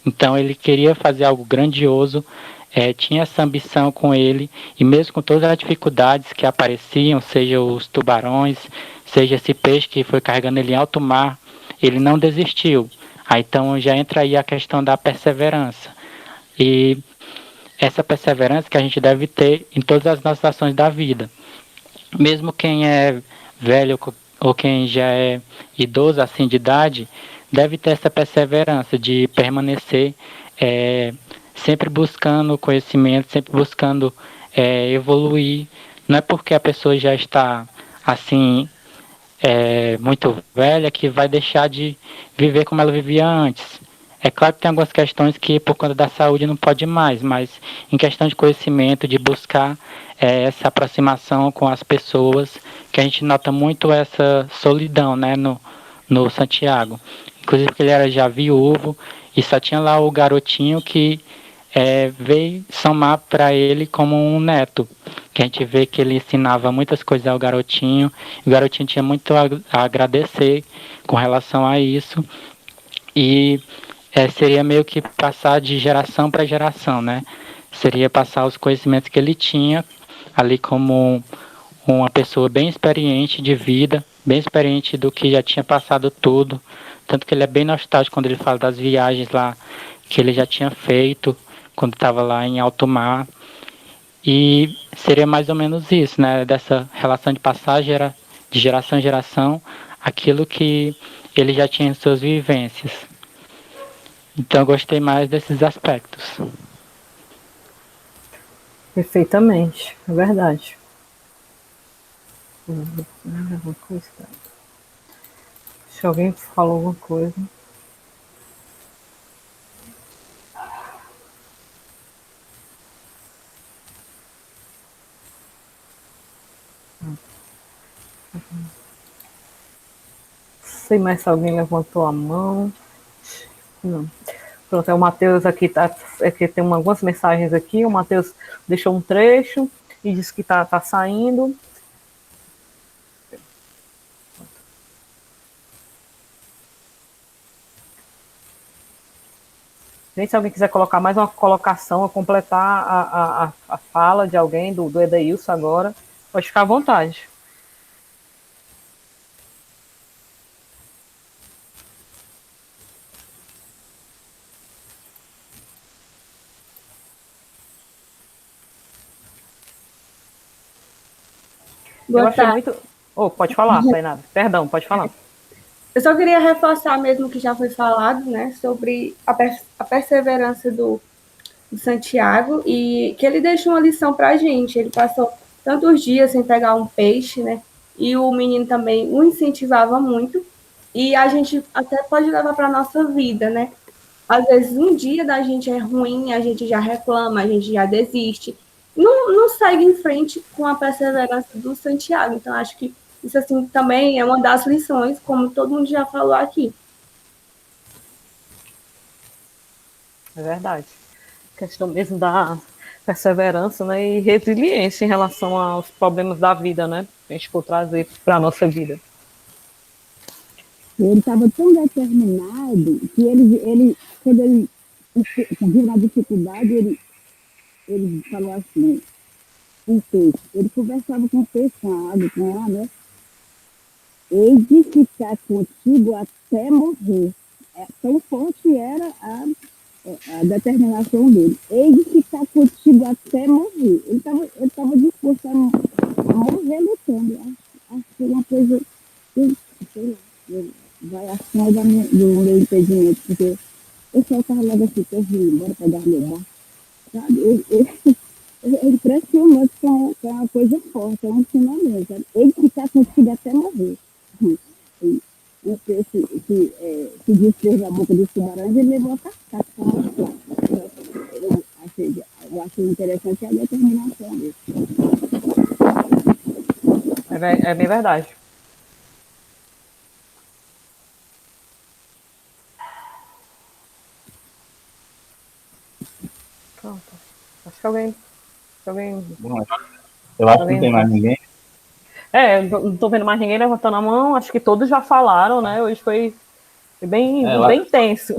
Então ele queria fazer algo grandioso, tinha essa ambição com ele, e mesmo com todas as dificuldades que apareciam, seja os tubarões, seja esse peixe que foi carregando ele em alto mar, ele não desistiu. Aí então já entra aí a questão da perseverança. E essa perseverança que a gente deve ter em todas as nossas ações da vida. Mesmo quem é velho ou quem já é idoso assim de idade, deve ter essa perseverança de permanecer sempre buscando conhecimento, sempre buscando evoluir. Não é porque a pessoa já está assim muito velha que vai deixar de viver como ela vivia antes. É claro que tem algumas questões que por conta da saúde não pode mais, mas em questão de conhecimento, de buscar essa aproximação com as pessoas, que a gente nota muito essa solidão, né, no Santiago. Inclusive porque ele era já viúvo e só tinha lá o garotinho que veio somar para ele como um neto. Que a gente vê que ele ensinava muitas coisas ao garotinho, e o garotinho tinha muito a agradecer com relação a isso. E seria meio que passar de geração para geração, né? Seria passar os conhecimentos que ele tinha ali como uma pessoa bem experiente de vida, bem experiente do que já tinha passado tudo. Tanto que ele é bem nostálgico quando ele fala das viagens lá que ele já tinha feito, quando estava lá em alto mar. E seria mais ou menos isso, né? Dessa relação de passagem de geração em geração, aquilo que ele já tinha em suas vivências. Então eu gostei mais desses aspectos. Perfeitamente, é verdade. Se alguém falou alguma coisa. Sei mais se alguém levantou a mão. Não. Pronto, é o Matheus aqui, que tem algumas mensagens aqui. O Matheus deixou um trecho e disse que tá saindo. Gente, se alguém quiser colocar mais uma colocação, a completar a fala de alguém, do Edeilson agora, pode ficar à vontade. Eu achei muito... pode falar, Tainara. Perdão, pode falar. Eu só queria reforçar mesmo o que já foi falado, né, sobre a perseverança do Santiago, e que ele deixou uma lição para a gente. Ele passou tantos dias sem pegar um peixe, né, e o menino também o incentivava muito, e a gente até pode levar para a nossa vida, né. Às vezes um dia da gente é ruim, a gente já reclama, a gente já desiste, não segue em frente com a perseverança do Santiago. Então, acho que isso, assim, também é uma das lições, como todo mundo já falou aqui. É verdade. A questão mesmo da perseverança, né, e resiliência em relação aos problemas da vida, né, que a gente for trazer para a nossa vida. Ele estava tão determinado que ele quando ele viu na dificuldade, ele falou assim, um peixe. Ele conversava com o peixe, com a água, com ela, né? Hei de ficar contigo até morrer. Tão forte era a determinação dele. Hei de ficar contigo até morrer. Ele estava disposto a morrer lutando. Acho que é uma coisa, sei lá, vai acima do meu entendimento, porque eu só estava logo assim, eu vim embora para dar meu bar. Sabe? É impressionante, é uma coisa forte, é um ensinamento. Sabe? Ele ficar contigo até morrer. O peixe se despôs da boca dos tubarões, ele levou a cascata para mostrar. Eu achei acho interessante é a determinação disso. É bem verdade. Pronto. Acho que alguém. Bom, eu acho que não tem mais ninguém. Não tô vendo mais ninguém levantando a mão. Acho que todos já falaram, né? Hoje foi bem intenso.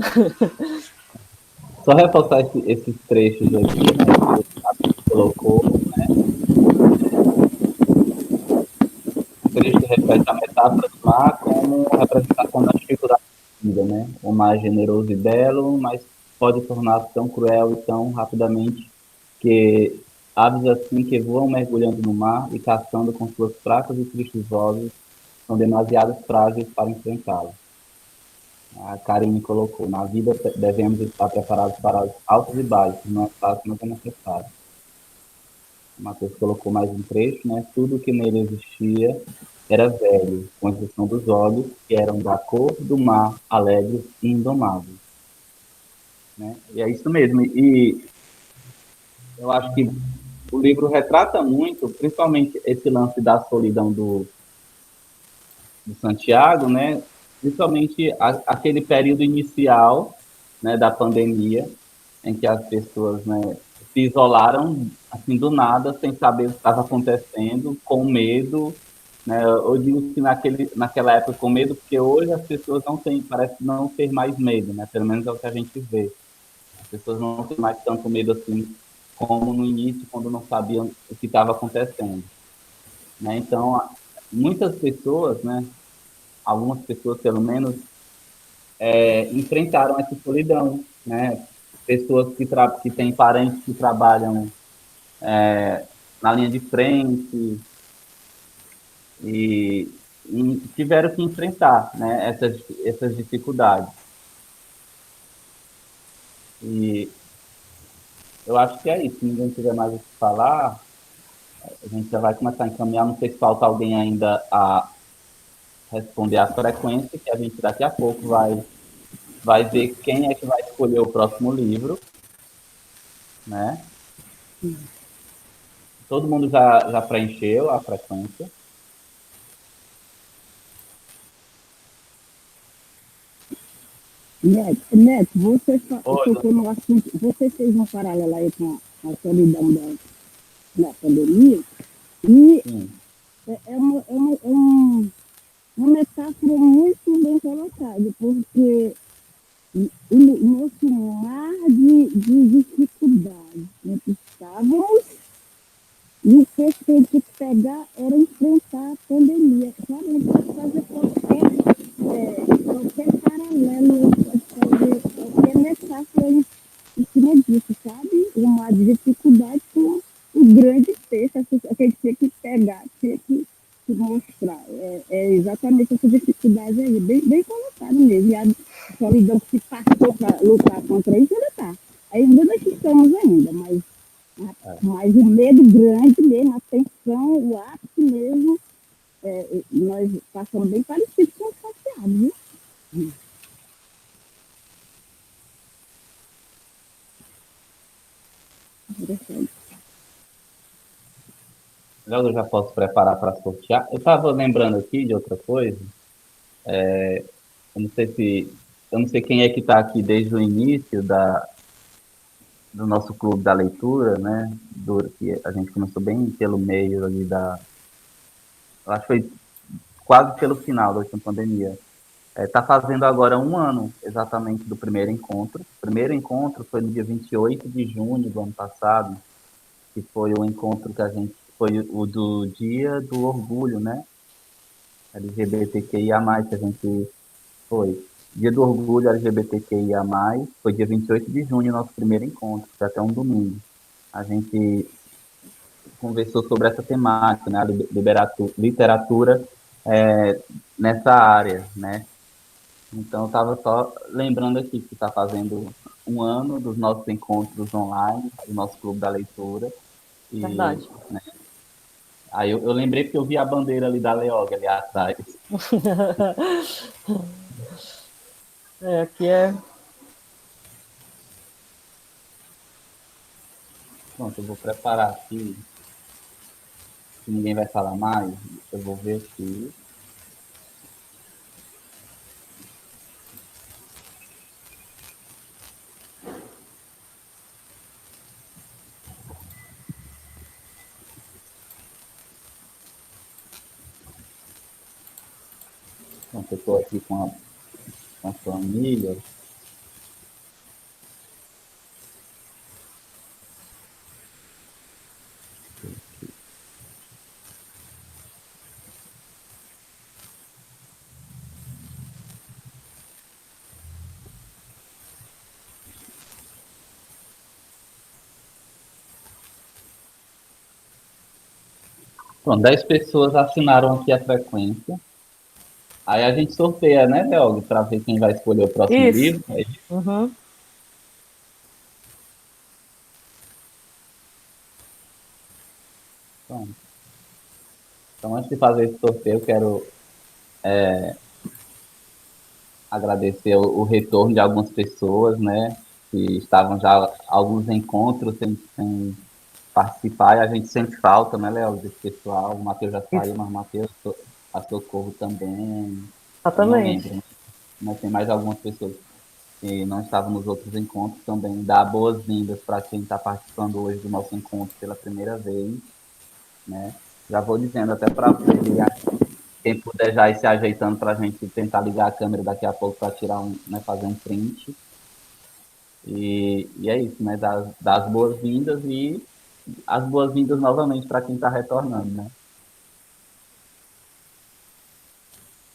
Só reforçar esses trechos aqui, né, que você colocou, né? O trecho que reflete a metáfora do mar como representação da dificuldade da vida, né? O mar é generoso e belo, mas pode tornar-se tão cruel e tão rapidamente que aves assim que voam mergulhando no mar e caçando com suas fracas e tristes vozes são demasiado frágeis para enfrentá-lo. A Karine colocou, na vida devemos estar preparados para os altos e baixos, não é fácil, mas é necessário. O Matheus colocou mais um trecho, né? Tudo que nele existia era velho, com exceção dos olhos, que eram da cor do mar, alegres e indomáveis. Né? E é isso mesmo. E eu acho que o livro retrata muito, principalmente esse lance da solidão do Santiago, né? Principalmente aquele período inicial, né, da pandemia, em que as pessoas, né, se isolaram assim do nada, sem saber o que estava acontecendo, com medo, né? Eu digo que naquela época com medo, porque hoje as pessoas não têm, parece não ter mais medo, né? Pelo menos é o que a gente vê. As pessoas não têm mais tanto medo assim como no início, quando não sabiam o que estava acontecendo, né? Então, muitas pessoas, né? Algumas pessoas, pelo menos, enfrentaram essa solidão, né? Pessoas que têm parentes que trabalham na linha de frente e tiveram que enfrentar, né, essas dificuldades. E eu acho que é isso. Se ninguém tiver mais o que falar, a gente já vai começar a encaminhar. Não sei se falta alguém ainda a responder a frequência, que a gente daqui a pouco vai ver quem é que vai escolher o próximo livro, né? Todo mundo já preencheu a frequência. Neto, você tocou no assunto, você fez um paralelo aí com a solidão da pandemia, e uma metáfora muito bem colocada, porque nesse mar de dificuldade em que estávamos, e o que tem que pegar era enfrentar a pandemia. Realmente pode fazer qualquer paralelo, pode fazer qualquer metáfora em cima disso, sabe? O mar de dificuldade com o grande peixe, a gente tinha que pegar, tinha que mostrar. É exatamente essa dificuldade aí, bem colocada mesmo. E a solidão que se passou para lutar contra isso, ainda está. Ainda nós estamos ainda, mas o medo grande mesmo, a tensão, o ápice mesmo, nós passamos bem parecido com o saciado, viu? Eu já posso preparar para sortear. Eu estava lembrando aqui de outra coisa. Eu não sei quem é que está aqui desde o início do nosso clube da leitura, né? Que a gente começou bem pelo meio ali eu acho que foi quase pelo final da última pandemia. Está fazendo agora um ano exatamente do primeiro encontro. O primeiro encontro foi no dia 28 de junho do ano passado, que foi o encontro que a gente foi o do Dia do Orgulho, né? LGBTQIA+, que a gente foi. Dia do Orgulho LGBTQIA+, foi dia 28 de junho, nosso primeiro encontro, foi até um domingo. A gente conversou sobre essa temática, né? A literatura nessa área, né? Então, eu estava só lembrando aqui que está fazendo um ano dos nossos encontros online, do nosso clube da leitura. Verdade. Né? Aí eu lembrei porque eu vi a bandeira ali da Leog ali atrás. Aqui é. Pronto, eu vou preparar aqui. Se ninguém vai falar mais, eu vou ver aqui. Pronto, eu estou aqui com a família. Pronto, 10 pessoas assinaram aqui a frequência. Aí a gente sorteia, né, Leog, para ver quem vai escolher o próximo Isso. livro. Uhum. Pronto. Então, antes de fazer esse sorteio, eu quero agradecer o retorno de algumas pessoas, né, que estavam já alguns encontros sem participar, e a gente sente falta, né, Léo, desse pessoal. O Matheus já saiu, mas o Matheus, a Socorro também. Eu não Exatamente. lembro, mas tem mais algumas pessoas que não estavam nos outros encontros também. Dar boas-vindas para quem está participando hoje do nosso encontro pela primeira vez, né. Já vou dizendo até para vocês ligar, quem puder já ir se ajeitando para a gente tentar ligar a câmera daqui a pouco para tirar né, fazer um print. E é isso, né? Das boas-vindas e as boas-vindas novamente para quem está retornando, né?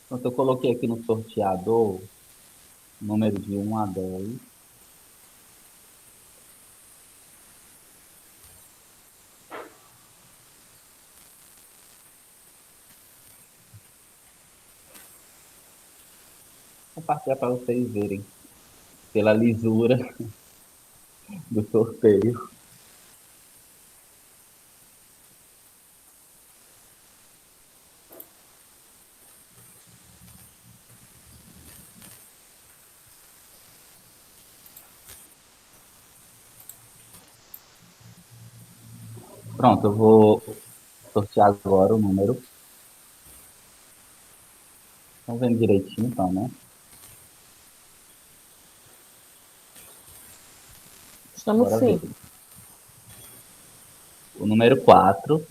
Então, eu coloquei aqui no sorteador número de 1 a 10. Vou compartilhar para vocês verem pela lisura do sorteio. Pronto, eu vou sortear agora o número. Estão vendo direitinho, então, né? Estamos Bora sim. ver. O número 4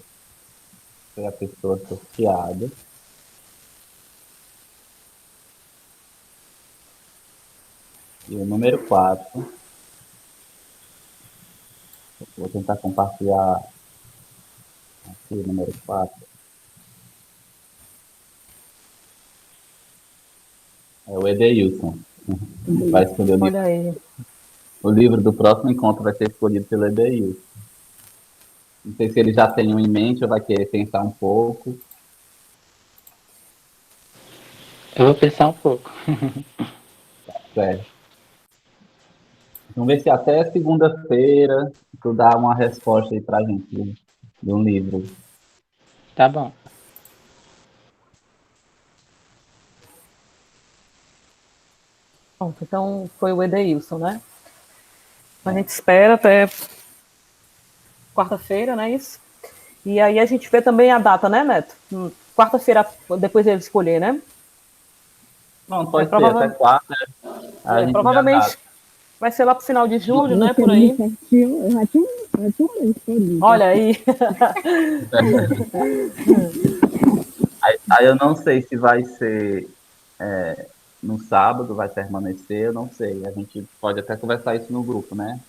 foi a pessoa sorteada. E o número 4, vou tentar compartilhar aqui o número 4. É o Edeilson. Vai escolher o livro. Olha aí. O livro do próximo encontro vai ser escolhido pelo Edeilson. Não sei se ele já tem um em mente ou vai querer pensar um pouco. Eu vou pensar um pouco. Certo. Vamos ver se até segunda-feira tu dá uma resposta aí pra gente de um livro. Tá bom. Pronto, então foi o Edeilson, né? A gente espera até quarta-feira, né? Isso. E aí a gente vê também a data, né, Neto? Quarta-feira, depois ele escolher, né? Não, pode ser até quarta. Provavelmente vai ser lá pro final de julho, né? Por aí. Eu já tinha escolhido. Olha aí. Aí eu não sei se vai ser no sábado, vai permanecer, eu não sei. A gente pode até conversar isso no grupo, né?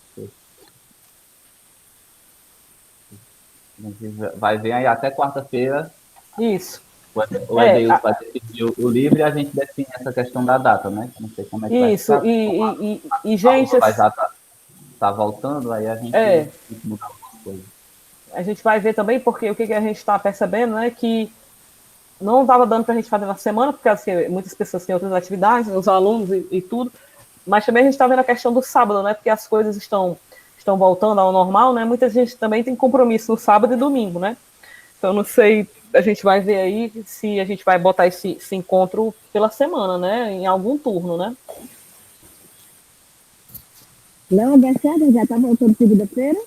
A gente vai ver aí até quarta-feira. Isso. O Edeilson vai decidir o livro e a gente define essa questão da data, né? Não sei como é que isso, vai ficar. E gente... Vai já tá voltando, aí a gente tem que mudar algumas coisas. A gente vai ver também, porque o que a gente está percebendo, né, que não estava dando para a gente fazer na semana, porque assim, muitas pessoas têm outras atividades, os alunos e tudo, mas também a gente está vendo a questão do sábado, né, porque as coisas estão voltando ao normal, né, muita gente também tem compromisso no sábado e domingo, né, então não sei, a gente vai ver aí se a gente vai botar esse encontro pela semana, né, em algum turno, né. Não, Bessada, já tá voltando segunda-feira?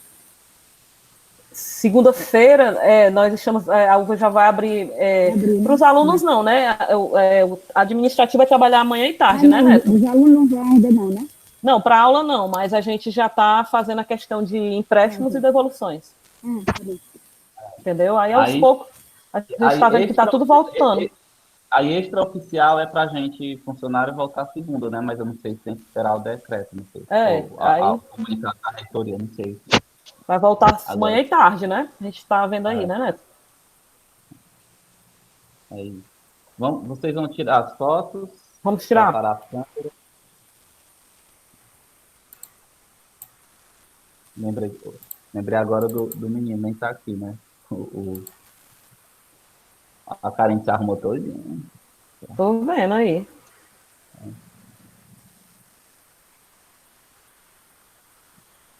Segunda-feira, nós estamos, a UVA já vai abrir, para os alunos não, né? A administrativa vai trabalhar amanhã e tarde, né, Neto? Os alunos não vão ainda não, né? Não, para aula não, mas a gente já está fazendo a questão de empréstimos e devoluções. Entendeu? Aí, aos poucos, a gente está vendo que está tudo voltando. A extraoficial é para a gente, funcionário, voltar segunda, né? Mas eu não sei se tem que esperar o decreto, não sei. A comunicação da reitoria, não sei. Vai voltar amanhã e tarde, né? A gente está vendo aí, né, Neto? É isso. Vocês vão tirar as fotos? Vamos tirar. Lembrei agora do menino, nem tá aqui, né? A Karen se arrumou todinho. Tô vendo aí.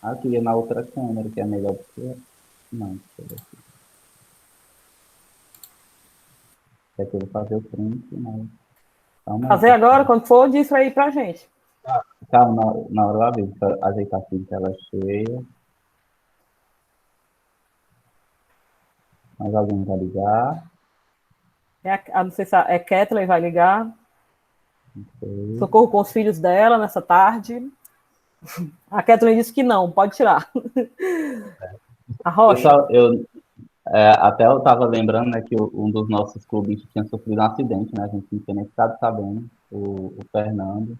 Aqui é na outra câmera, que é melhor do que... Não, deixa eu ver aqui. Aqui eu vou fazer o print, mas... Fazer agora, quando for, diz aí pra gente. Calma, na hora eu aviso, ajeitar aqui em tela cheia. Mais alguém vai ligar? Não sei se é Kathleen vai ligar. Okay. Socorro com os filhos dela nessa tarde. A Kathleen disse que não, pode tirar. A Rocha. Até eu estava lembrando, né, que um dos nossos clubes tinha sofrido um acidente, né? A gente não tinha nem ficado sabendo, o Fernando.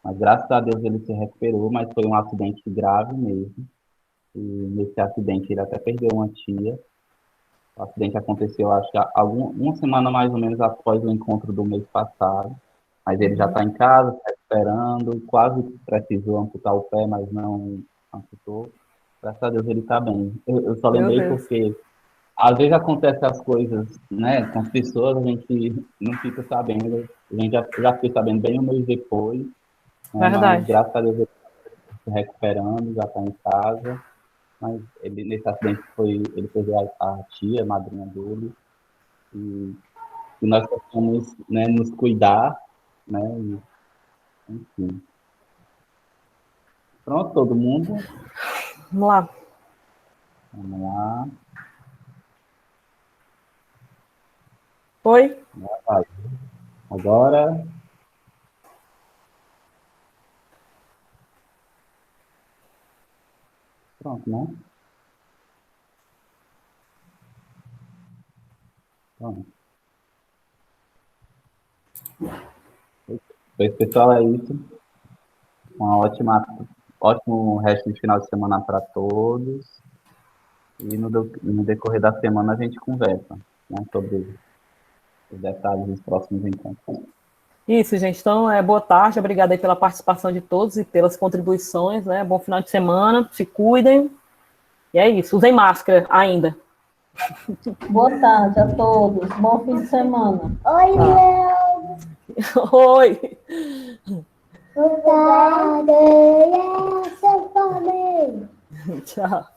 Mas graças a Deus ele se recuperou, mas foi um acidente grave mesmo. E nesse acidente ele até perdeu uma tia. O acidente aconteceu, acho que uma semana mais ou menos após o encontro do mês passado. Mas ele já está em casa, está esperando, quase precisou amputar o pé, mas não amputou. Graças a Deus ele está bem. Eu só lembrei porque às vezes acontecem as coisas, né, com as pessoas, a gente não fica sabendo. A gente já fica sabendo bem um mês depois. Né, mas graças a Deus ele está se recuperando, já está em casa. Mas nesse acidente ele perdeu a tia, a madrinha dele. E nós precisamos, né, nos cuidar, né? Enfim. Pronto, todo mundo? Vamos lá. Vamos lá. Oi? Agora. Pronto, né? Pronto. Pois, pessoal, é isso. Ótimo resto de final de semana para todos. E no decorrer da semana a gente conversa, né, sobre os detalhes dos próximos encontros. Isso, gente. Então, boa tarde. Obrigada aí pela participação de todos e pelas contribuições, né? Bom final de semana. Se cuidem. E é isso. Usem máscara ainda. Boa tarde a todos. Bom fim de semana. Oi, Léo. Oi. Boa tarde. Seu família. Tchau.